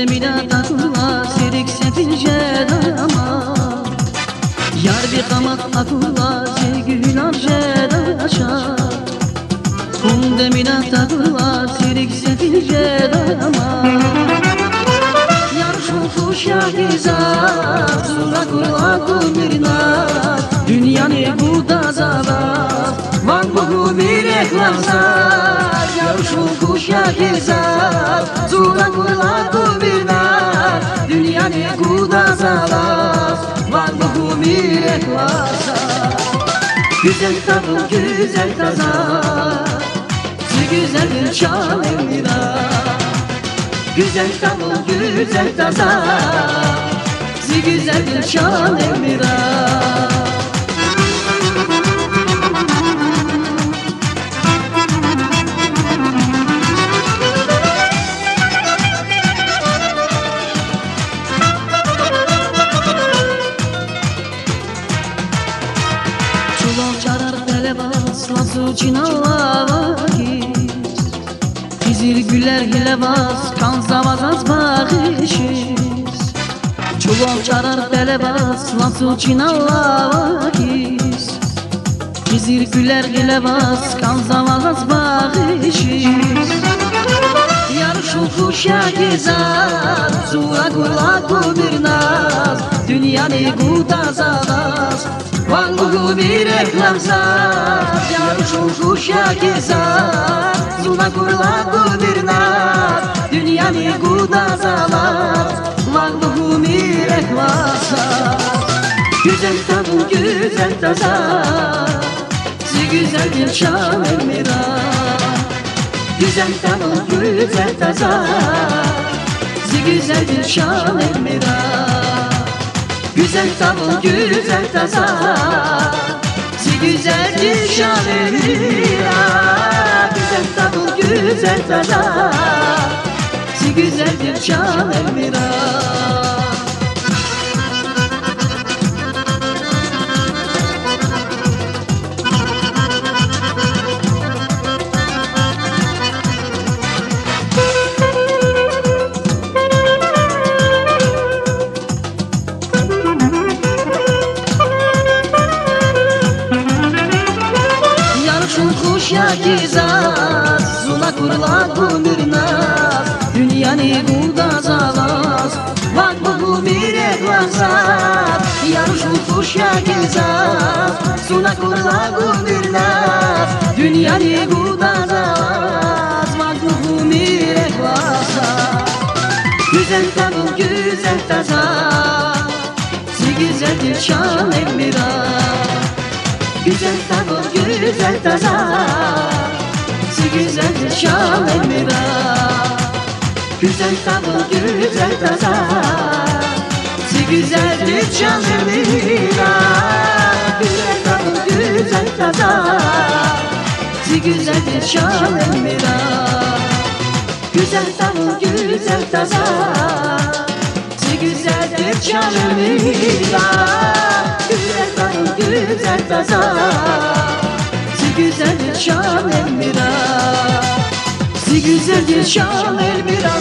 mina takula sirik sepince dama Yar bir kamat akula sevgülar jedaşa Kunde mina takula sirik sepince dama Yar şu kuşa gizat Zula kula kumirnat Dünyanı kuda zavat Van buhu bir eklamsat Yar şu kuşa gizat Zula kula kumirnat Dünyanı kuda zavat Van buhu bir eklamsat Güzel tabu güzel tazat Güzel bir çal emira Güzel tabu güzel taza Güzel bir çal emira Çulak çarar telebas Lasu çinalavaki Gizir güller hilebas Kan zavazaz bakışız Çuval çarar belebas Lasu çinalavakis Gizir güller hilebas Kan zavazaz bakışız Yar şu kuşa gizar Zula kula kubirnaz Dünyanı kutazavaz Van bugu bir eklamsaz Yar şu kuşa gizar Zula kula kubirnaz Dünyanı kutazavaz Van bugu bir eklamsaz Güzel tabu güzel tazar Güzel bir şan emira Güzel tabu güzel tazar Güzel bir şan emira Güzel tabu güzel tazar Güzel bir şan emira Güzel tabu güzel tazar Güzel bir şan emira Kuşa gizat Zula kurla kumirnaz Dünyanı kudazavaz Vak bugu bir eklamsat Yar şu kuşa gizat Zula kurla kumirnaz Dünyanı kudazavaz Vak bugu bir eklamsat Güzel tabu güzel tazar Güzel bir şan emira Güzel tabu güzel tazar Güzel bir şan emira Güzel tabu güzel tazar Güzel bir şan emira Güzel tabu güzel tazar Güzel bir şan emira Güzel tabu güzel tazar Güzel bir şan emira Güzel tabu güzel tazar Güzel bir şan emira Güzel bir şan emira